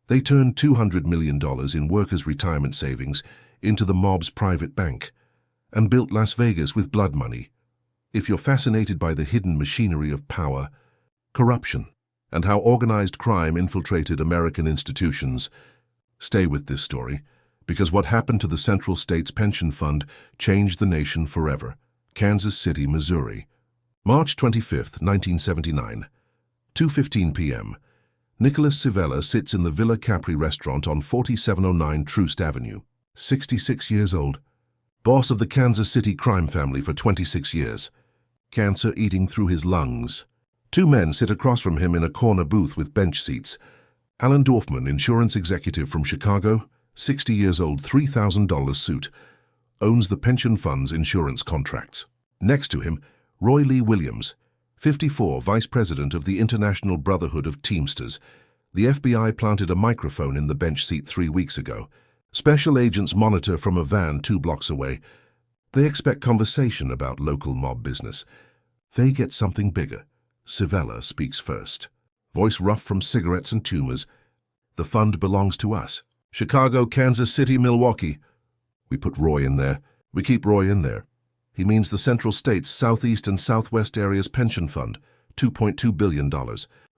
They turned $200 million in workers' retirement savings into the mob's private bank and built Las Vegas with blood money. If you're fascinated by the hidden machinery of power, corruption, and how organized crime infiltrated American institutions, stay with this story, because what happened to the Central States Pension Fund changed the nation forever. Kansas City, Missouri. March 25, 1979. 2:15 p.m. Nicholas Civella sits in the Villa Capri restaurant on 4709 Troost Avenue. 66 years old. Boss of the Kansas City crime family for 26 years. Cancer eating through his lungs. Two men sit across from him in a corner booth with bench seats. Alan Dorfman, insurance executive from Chicago, 60 years old, $3,000 suit, owns the pension fund's insurance contracts. Next to him, Roy Lee Williams, 54, vice president of the International Brotherhood of Teamsters. The FBI planted a microphone in the bench seat 3 weeks ago. Special agents monitor from a van 2 blocks away. They expect conversation about local mob business. They get something bigger. Civella speaks first. Voice rough from cigarettes and tumors. The fund belongs to us. Chicago, Kansas City, Milwaukee. We put Roy in there. We keep Roy in there. He means the Central States, Southeast and Southwest Areas Pension Fund, $2.2 billion.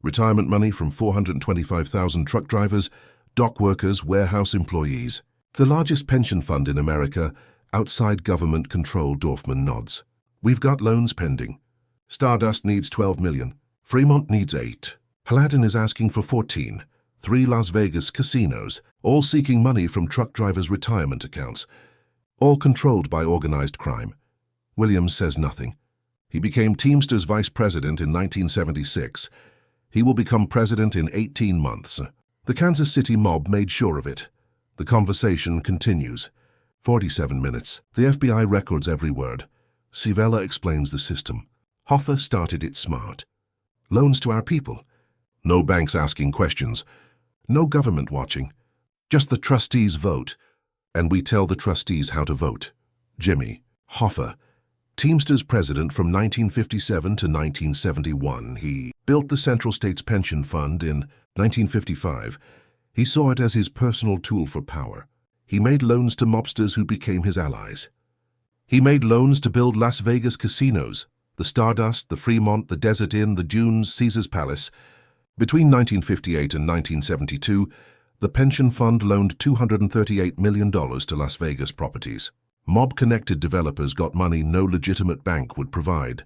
Retirement money from 425,000 truck drivers, dock workers, warehouse employees. The largest pension fund in America, outside government control. Dorfman nods. We've got loans pending. Stardust needs 12 million. Fremont needs 8. Paladin is asking for 14. 3 Las Vegas casinos, all seeking money from truck drivers' retirement accounts, all controlled by organized crime. Williams says nothing. He became Teamsters vice president in 1976. He will become president in 18 months. The Kansas City mob made sure of it. The conversation continues. 47 minutes. The FBI records every word. Civella explains the system. Hoffa started it smart. Loans to our people. No banks asking questions. No government watching. Just the trustees vote. And we tell the trustees how to vote. Jimmy Hoffa, Teamsters president from 1957 to 1971. He built the Central States Pension Fund in 1955. He saw it as his personal tool for power. He made loans to mobsters who became his allies. He made loans to build Las Vegas casinos, the Stardust, the Fremont, the Desert Inn, the Dunes, Caesar's Palace. Between 1958 and 1972, the pension fund loaned $238 million to Las Vegas properties. Mob-connected developers got money no legitimate bank would provide.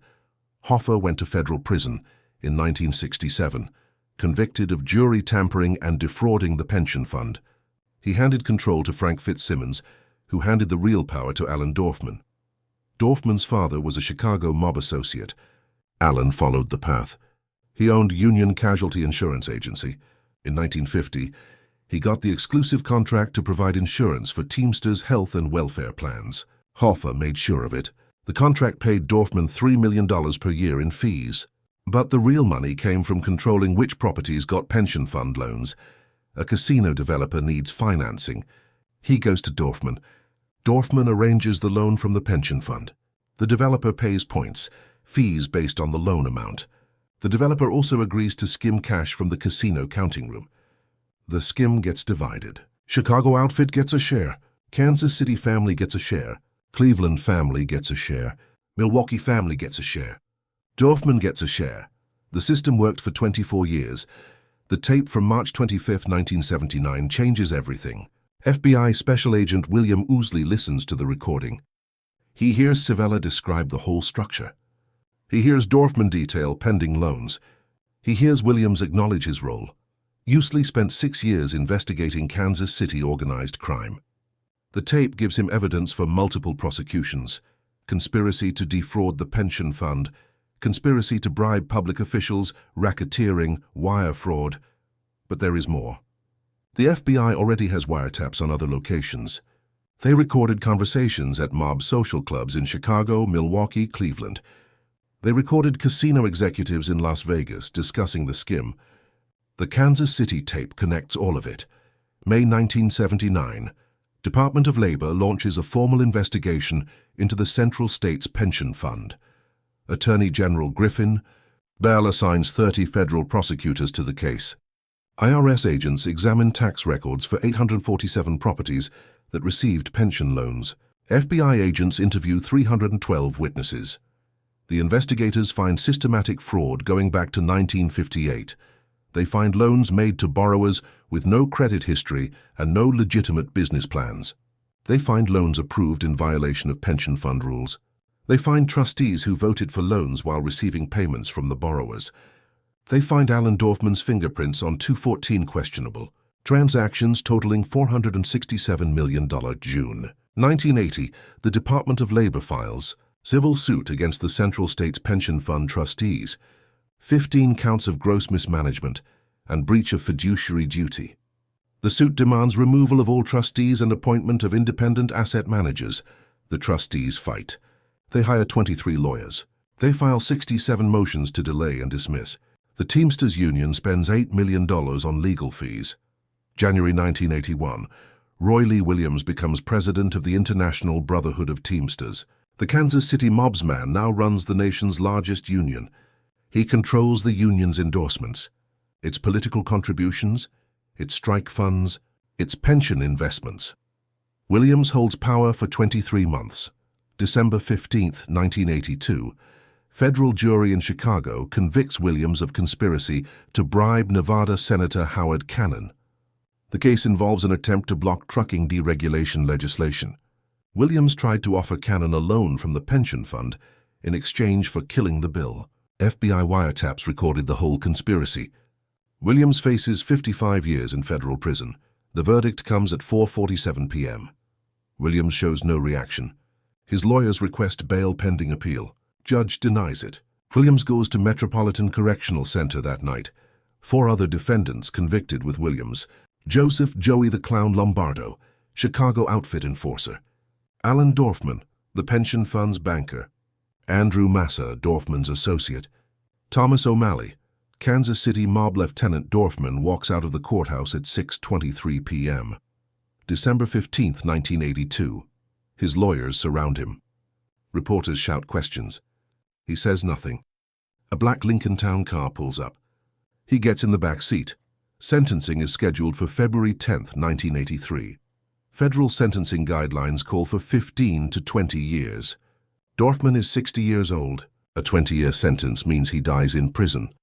Hoffa went to federal prison in 1967, convicted of jury tampering and defrauding the pension fund. He handed control to Frank Fitzsimmons, who handed the real power to Alan Dorfman. Dorfman's father was a Chicago mob associate. Alan followed the path. He owned Union Casualty Insurance Agency. In 1950, he got the exclusive contract to provide insurance for Teamsters' health and welfare plans. Hoffa made sure of it. The contract paid Dorfman $3 million per year in fees. But the real money came from controlling which properties got pension fund loans. A casino developer needs financing. He goes to Dorfman. Dorfman arranges the loan from the pension fund. The developer pays points, fees based on the loan amount. The developer also agrees to skim cash from the casino counting room. The skim gets divided. Chicago outfit gets a share. Kansas City family gets a share. Cleveland family gets a share. Milwaukee family gets a share. Dorfman gets a share. The system worked for 24 years. The tape from March 25, 1979 changes everything. FBI Special Agent William Ousley listens to the recording. He hears Civella describe the whole structure. He hears Dorfman detail pending loans. He hears Williams acknowledge his role. Ousley spent 6 years investigating Kansas City organized crime. The tape gives him evidence for multiple prosecutions: conspiracy to defraud the pension fund, conspiracy to bribe public officials, racketeering, wire fraud. But there is more. The FBI already has wiretaps on other locations. They recorded conversations at mob social clubs in Chicago, Milwaukee, Cleveland. They recorded casino executives in Las Vegas discussing the skim. The Kansas City tape connects all of it. May 1979, Department of Labor launches a formal investigation into the Central States Pension Fund. Attorney General Griffin Bell assigns 30 federal prosecutors to the case. IRS agents examine tax records for 847 properties that received pension loans. FBI agents interview 312 witnesses. The investigators find systematic fraud going back to 1958. They find loans made to borrowers with no credit history and no legitimate business plans. They find loans approved in violation of pension fund rules. They find trustees who voted for loans while receiving payments from the borrowers. They find Alan Dorfman's fingerprints on 214 questionable transactions totaling $467 million. June 1980, the Department of Labor files civil suit against the Central States Pension Fund trustees, 15 counts of gross mismanagement and breach of fiduciary duty. The suit demands removal of all trustees and appointment of independent asset managers. The trustees fight. They hire 23 lawyers. They file 67 motions to delay and dismiss. The Teamsters Union spends $8 million on legal fees. January 1981, Roy Lee Williams becomes president of the International Brotherhood of Teamsters. The Kansas City mobsman now runs the nation's largest union. He controls the union's endorsements, its political contributions, its strike funds, its pension investments. Williams holds power for 23 months. December 15, 1982, federal jury in Chicago convicts Williams of conspiracy to bribe Nevada Senator Howard Cannon. The case involves an attempt to block trucking deregulation legislation. Williams tried to offer Cannon a loan from the pension fund in exchange for killing the bill. FBI wiretaps recorded the whole conspiracy. Williams faces 55 years in federal prison. The verdict comes at 4:47 p.m. Williams shows no reaction. His lawyers request bail pending appeal. Judge denies it. Williams goes to Metropolitan Correctional Center that night. 4 other defendants convicted with Williams: Joseph "Joey the Clown" Lombardo, Chicago outfit enforcer; Alan Dorfman, the pension fund's banker; Andrew Massa, Dorfman's associate; Thomas O'Malley. Kansas City mob lieutenant Dorfman walks out of the courthouse at 6:23 p.m. December 15, 1982. His lawyers surround him. Reporters shout questions. He says nothing. A black Lincoln Town car pulls up. He gets in the back seat. Sentencing is scheduled for February 10, 1983. Federal sentencing guidelines call for 15 to 20 years. Dorfman is 60 years old. A 20-year sentence means he dies in prison.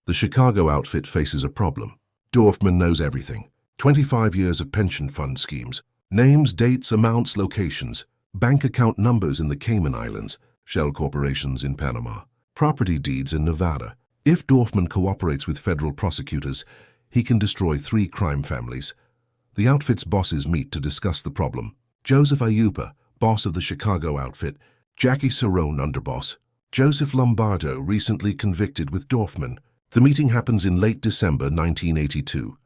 The Chicago outfit faces a problem. Dorfman knows everything. 25 years of pension fund schemes. Names, dates, amounts, locations. Bank account numbers in the Cayman Islands. Shell corporations in Panama. Property deeds in Nevada. If Dorfman cooperates with federal prosecutors, he can destroy 3 crime families. The outfit's bosses meet to discuss the problem. Joseph Ayupa, boss of the Chicago outfit; Jackie Cerrone, underboss; Joseph Lombardo, recently convicted with Dorfman. The meeting happens in late December 1982.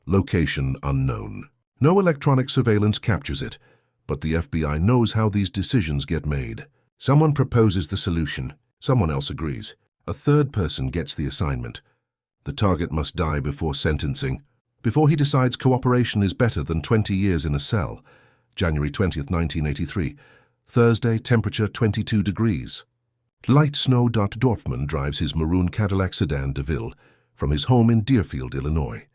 Location unknown. No electronic surveillance captures it, but the FBI knows how these decisions get made. Someone proposes the solution. Someone else agrees. A third person gets the assignment. The target must die before sentencing, before he decides cooperation is better than 20 years in a cell. January 20, 1983. Thursday, temperature 22 degrees. Light snow. Dorfman drives his maroon Cadillac sedan DeVille from his home in Deerfield, Illinois.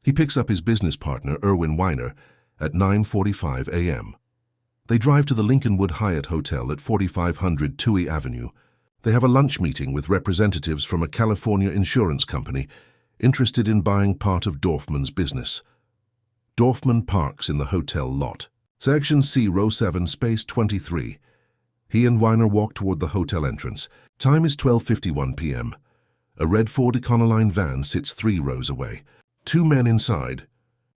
He picks up his business partner, Erwin Weiner, at 9:45 a.m. They drive to the Lincolnwood Hyatt Hotel at 4500 Touhy Avenue. They have a lunch meeting with representatives from a California insurance company interested in buying part of Dorfman's business. Dorfman parks in the hotel lot. Section C, row 7, space 23. He and Weiner walk toward the hotel entrance. Time is 12:51 p.m. A red Ford Econoline van sits 3 rows away. 2 men inside.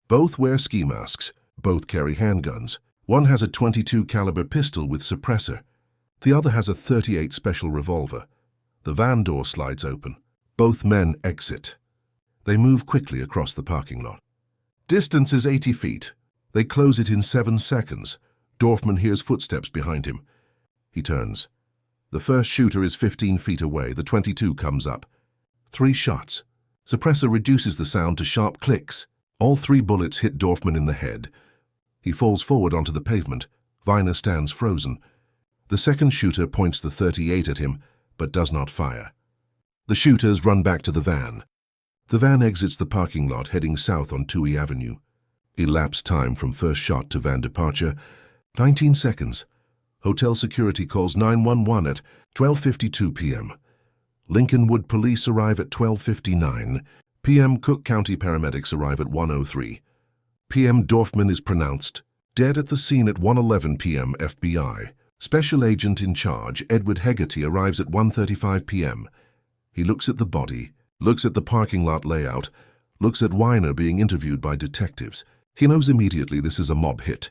Both wear ski masks. Both carry handguns. One has a .22 caliber pistol with suppressor. The other has a .38 special revolver. The van door slides open. Both men exit. They move quickly across the parking lot. Distance is 80 feet. They close it in 7 seconds. Dorfman hears footsteps behind him. He turns. The first shooter is 15 feet away. The .22 comes up. 3 shots. Suppressor reduces the sound to sharp clicks. All 3 bullets hit Dorfman in the head. He falls forward onto the pavement. Weiner stands frozen. The second shooter points the .38 at him, but does not fire. The shooters run back to the van. The van exits the parking lot heading south on Toohey Avenue. Elapsed time from first shot to van departure, 19 seconds. Hotel security calls 911 at 12:52 p.m. Lincolnwood police arrive at 12:59 p.m. Cook County paramedics arrive at 1:03 p.m. Dorfman is pronounced dead at the scene at 1:11 p.m. FBI. Special agent in charge, Edward Hegarty, arrives at 1:35 p.m. He looks at the body, looks at the parking lot layout, looks at Weiner being interviewed by detectives. He knows immediately this is a mob hit.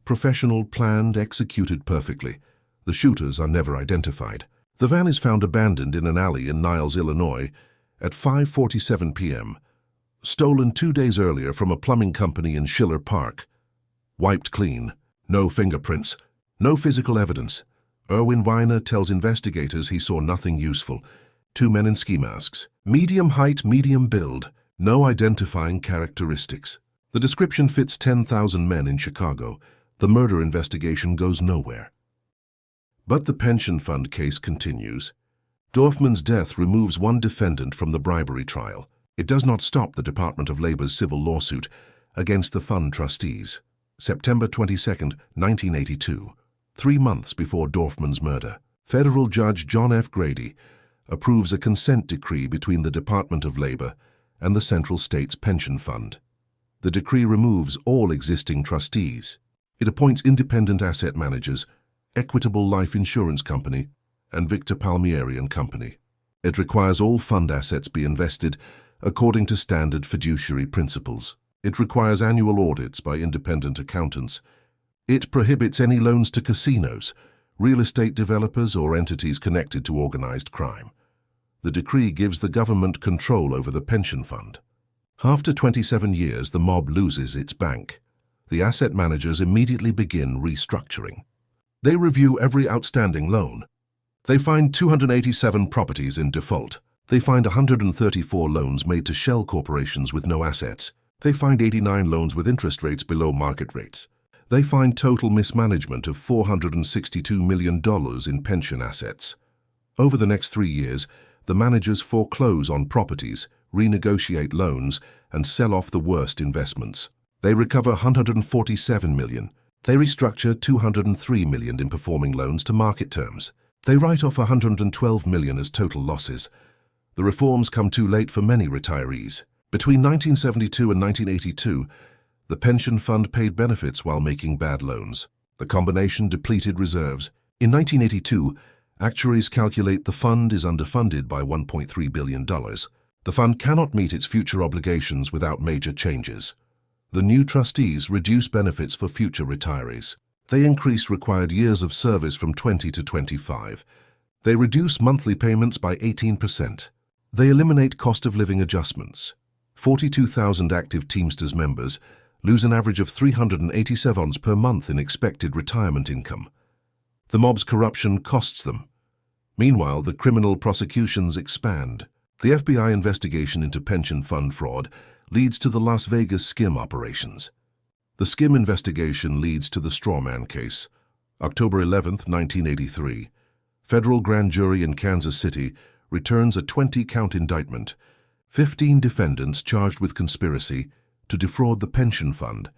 Professional, planned, executed perfectly. The shooters are never identified. The van is found abandoned in an alley in Niles, Illinois, at 5:47 p.m. Stolen 2 days earlier from a plumbing company in Schiller Park. Wiped clean. No fingerprints. No physical evidence. Erwin Weiner tells investigators he saw nothing useful. 2 men in ski masks. Medium height, medium build. No identifying characteristics. The description fits 10,000 men in Chicago. The murder investigation goes nowhere. But the pension fund case continues. Dorfman's death removes one defendant from the bribery trial. It does not stop the Department of Labor's civil lawsuit against the fund trustees. September 22, 1982, 3 months before Dorfman's murder, federal judge John F. Grady approves a consent decree between the Department of Labor and the Central States Pension Fund. The decree removes all existing trustees. It appoints independent asset managers, Equitable Life Insurance Company, and Victor Palmieri and Company. It requires all fund assets be invested according to standard fiduciary principles. It requires annual audits by independent accountants. It prohibits any loans to casinos, real estate developers, or entities connected to organized crime. The decree gives the government control over the pension fund. After 27 years, the mob loses its bank. The asset managers immediately begin restructuring. They review every outstanding loan. They find 287 properties in default. They find 134 loans made to shell corporations with no assets. They find 89 loans with interest rates below market rates. They find total mismanagement of $462 million in pension assets. Over the next 3 years, the managers foreclose on properties, renegotiate loans, and sell off the worst investments. They recover $147 million. They restructure $203 million in performing loans to market terms. They write off $112 million as total losses. The reforms come too late for many retirees. Between 1972 and 1982, the pension fund paid benefits while making bad loans. The combination depleted reserves. In 1982, actuaries calculate the fund is underfunded by $1.3 billion. The fund cannot meet its future obligations without major changes. The new trustees reduce benefits for future retirees. They increase required years of service from 20 to 25. They reduce monthly payments by 18%. They eliminate cost of living adjustments. 42,000 active Teamsters members lose an average of $387 per month in expected retirement income. The mob's corruption costs them. Meanwhile, the criminal prosecutions expand. The FBI investigation into pension fund fraud leads to the Las Vegas skim operations. The skim investigation leads to the Strawman case. October 11, 1983. Federal grand jury in Kansas City returns a 20-count indictment. 15 defendants charged with conspiracy to defraud the pension fund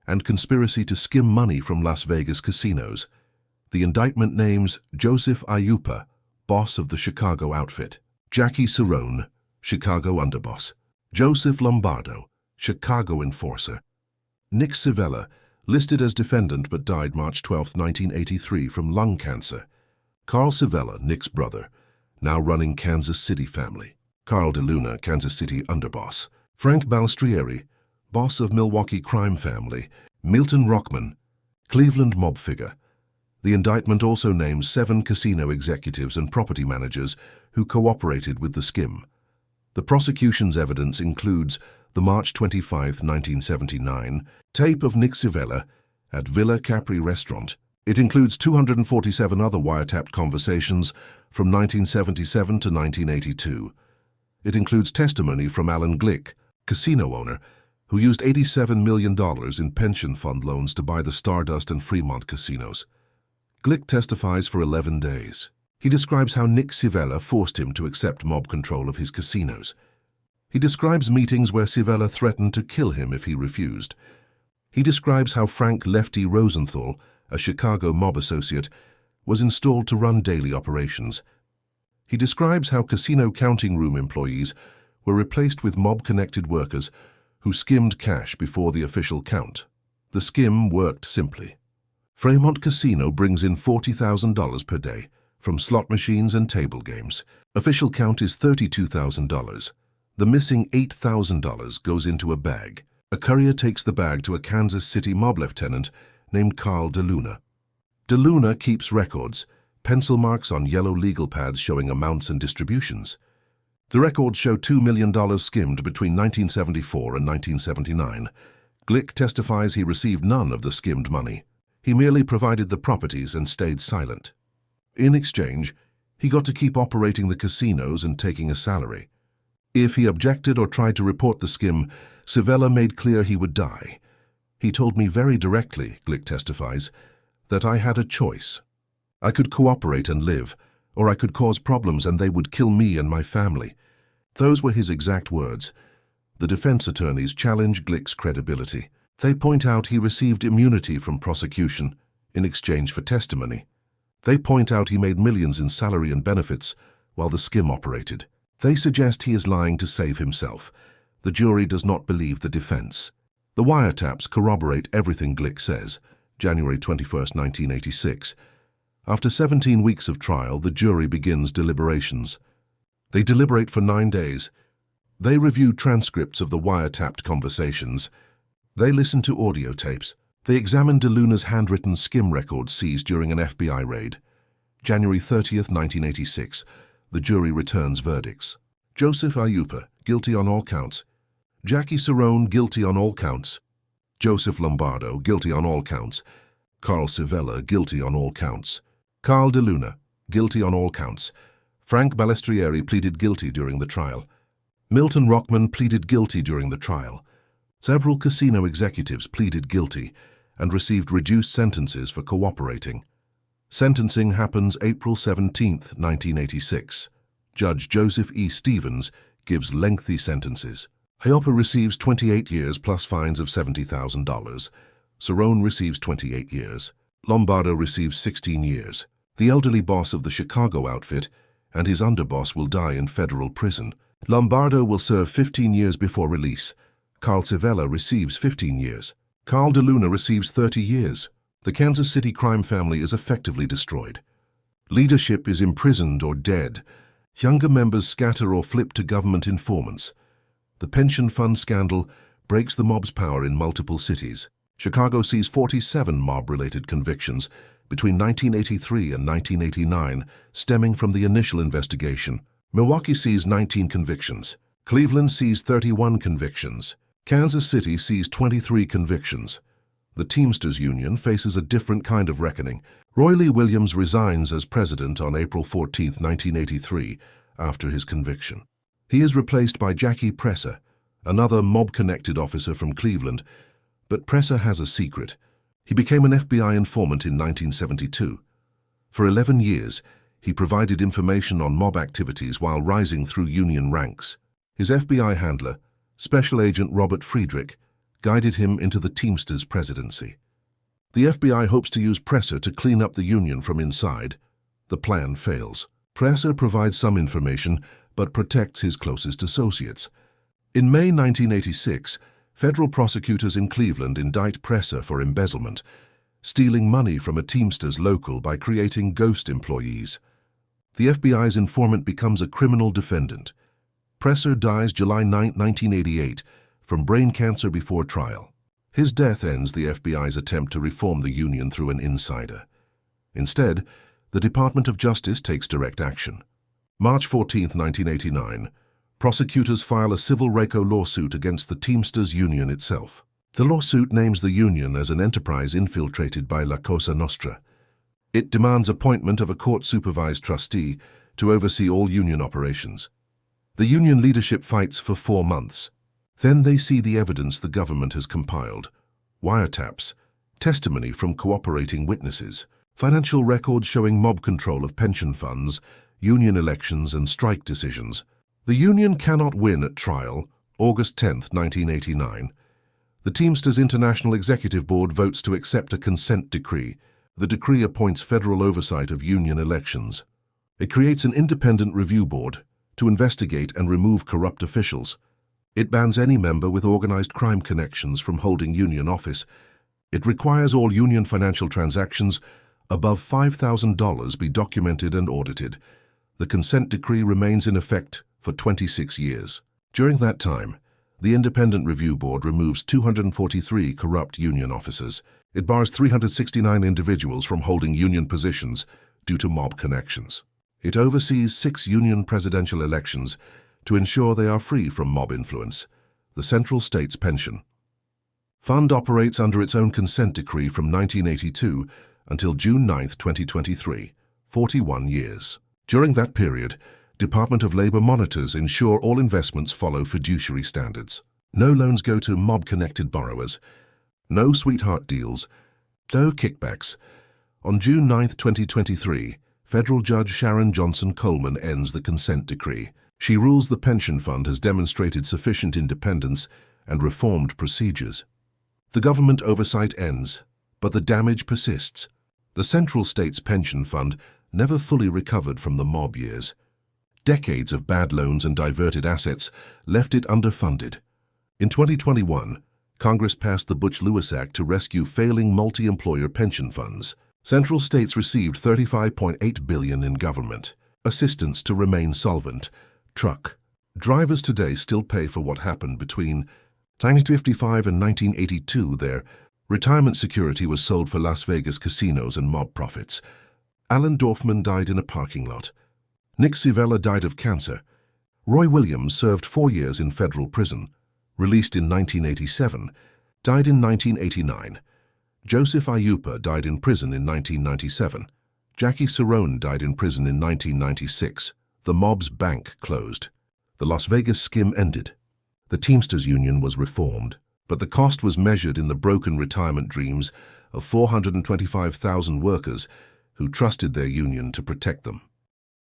and conspiracy to skim money from Las Vegas casinos. The indictment names Joseph Ayupa, boss of the Chicago outfit; Jackie Cerrone, Chicago underboss; Joseph Lombardo, Chicago enforcer; Nick Civella, listed as defendant but died March 12, 1983 from lung cancer; Carl Civella, Nick's brother, now running Kansas City family; Carl DeLuna, Kansas City underboss; Frank Balistrieri, boss of Milwaukee crime family; Milton Rockman, Cleveland mob figure. The indictment also names 7 casino executives and property managers who cooperated with the skim. The prosecution's evidence includes the March 25, 1979, tape of Nick Civella at Villa Capri restaurant. It includes 247 other wiretapped conversations from 1977 to 1982. It includes testimony from Alan Glick, casino owner, who used $87 million in pension fund loans to buy the Stardust and Fremont casinos. Glick testifies for 11 days. He describes how Nick Civella forced him to accept mob control of his casinos. He describes meetings where Civella threatened to kill him if he refused. He describes how Frank Lefty Rosenthal, a Chicago mob associate, was installed to run daily operations. He describes how casino counting room employees were replaced with mob-connected workers who skimmed cash before the official count. The skim worked simply. Fremont Casino brings in $40,000 per day from slot machines and table games. Official count is $32,000. The missing $8,000 goes into a bag. A courier takes the bag to a Kansas City mob lieutenant named Carl DeLuna. DeLuna keeps records, pencil marks on yellow legal pads showing amounts and distributions. The records show $2 million skimmed between 1974 and 1979. Glick testifies he received none of the skimmed money. He merely provided the properties and stayed silent. In exchange, he got to keep operating the casinos and taking a salary. If he objected or tried to report the skim, Civella made clear he would die. He told me very directly, Glick testifies, that I had a choice. I could cooperate and live, or I could cause problems and they would kill me and my family. Those were his exact words. The defense attorneys challenge Glick's credibility. They point out he received immunity from prosecution in exchange for testimony. They point out he made millions in salary and benefits while the skim operated. They suggest he is lying to save himself. The jury does not believe the defense. The wiretaps corroborate everything Glick says. January 21, 1986. After 17 weeks of trial, the jury begins deliberations. They deliberate for 9 days. They review transcripts of the wiretapped conversations. They listen to audio tapes. They examine DeLuna's handwritten skim records seized during an FBI raid. January 30, 1986. The jury returns verdicts. Joseph Ayupa, guilty on all counts. Jackie Cerrone, guilty on all counts. Joseph Lombardo, guilty on all counts. Carl Civella, guilty on all counts. Carl DeLuna, guilty on all counts. Frank Balestrieri pleaded guilty during the trial. Milton Rockman pleaded guilty during the trial. Several casino executives pleaded guilty and received reduced sentences for cooperating. Sentencing happens April 17, 1986. Judge Joseph E. Stevens gives lengthy sentences. Ayupa receives 28 years plus fines of $70,000. Cerrone receives 28 years. Lombardo receives 16 years. The elderly boss of the Chicago outfit and his underboss will die in federal prison. Lombardo will serve 15 years before release. Carl Civella receives 15 years. Carl DeLuna receives 30 years. The Kansas City crime family is effectively destroyed. Leadership is imprisoned or dead. Younger members scatter or flip to government informants. The pension fund scandal breaks the mob's power in multiple cities. Chicago sees 47 mob-related convictions between 1983 and 1989, stemming from the initial investigation. Milwaukee sees 19 convictions. Cleveland sees 31 convictions. Kansas City sees 23 convictions. The Teamsters Union faces a different kind of reckoning. Roy Lee Williams resigns as president on April 14, 1983, after his conviction. He is replaced by Jackie Presser, another mob-connected officer from Cleveland, but Presser has a secret. He became an FBI informant in 1972. For 11 years, he provided information on mob activities while rising through union ranks. His FBI handler, Special Agent Robert Friedrich, guided him into the Teamsters presidency. The FBI hopes to use Presser to clean up the union from inside. The plan fails. Presser provides some information, but protects his closest associates. In May 1986, federal prosecutors in Cleveland indict Presser for embezzlement, stealing money from a Teamsters local by creating ghost employees. The FBI's informant becomes a criminal defendant. Presser dies July 9, 1988, from brain cancer before trial. His death ends the FBI's attempt to reform the union through an insider. Instead, the Department of Justice takes direct action. March 14, 1989, prosecutors file a civil RICO lawsuit against the Teamsters Union itself. The lawsuit names the union as an enterprise infiltrated by La Cosa Nostra. It demands appointment of a court-supervised trustee to oversee all union operations. The union leadership fights for 4 months. Then they see the evidence the government has compiled: wiretaps, testimony from cooperating witnesses, financial records showing mob control of pension funds, union elections, and strike decisions. The union cannot win at trial, August 10, 1989. The Teamsters International Executive Board votes to accept a consent decree. The decree appoints federal oversight of union elections. It creates an independent review board to investigate and remove corrupt officials. It bans any member with organized crime connections from holding union office. It requires all union financial transactions above $5,000 be documented and audited. The consent decree remains in effect for 26 years. During that time, the Independent Review Board removes 243 corrupt union officers. It bars 369 individuals from holding union positions due to mob connections. It oversees 6 union presidential elections to ensure they are free from mob influence. The Central States Pension Fund operates under its own consent decree from 1982 until June 9, 2023, 41 years. During that period, Department of Labor monitors ensure all investments follow fiduciary standards. No loans go to mob-connected borrowers. No sweetheart deals. No kickbacks. On June 9, 2023, Federal Judge Sharon Johnson Coleman ends the consent decree. She rules the pension fund has demonstrated sufficient independence and reformed procedures. The government oversight ends, but the damage persists. The Central States Pension Fund never fully recovered from the mob years. Decades of bad loans and diverted assets left it underfunded. In 2021, Congress passed the Butch-Lewis Act to rescue failing multi-employer pension funds. Central states received $35.8 billion in government assistance to remain solvent. Truck drivers today still pay for what happened between 1955 and 1982. Their retirement security was sold for Las Vegas casinos and mob profits. Alan Dorfman died in a parking lot. Nick Civella died of cancer. Roy Williams served 4 years in federal prison. Released in 1987, died in 1989. Joseph Ayupa died in prison in 1997. Jackie Cerrone died in prison in 1996. The mob's bank closed. The Las Vegas skim ended. The Teamsters Union was reformed, but the cost was measured in the broken retirement dreams of 425,000 workers who trusted their union to protect them.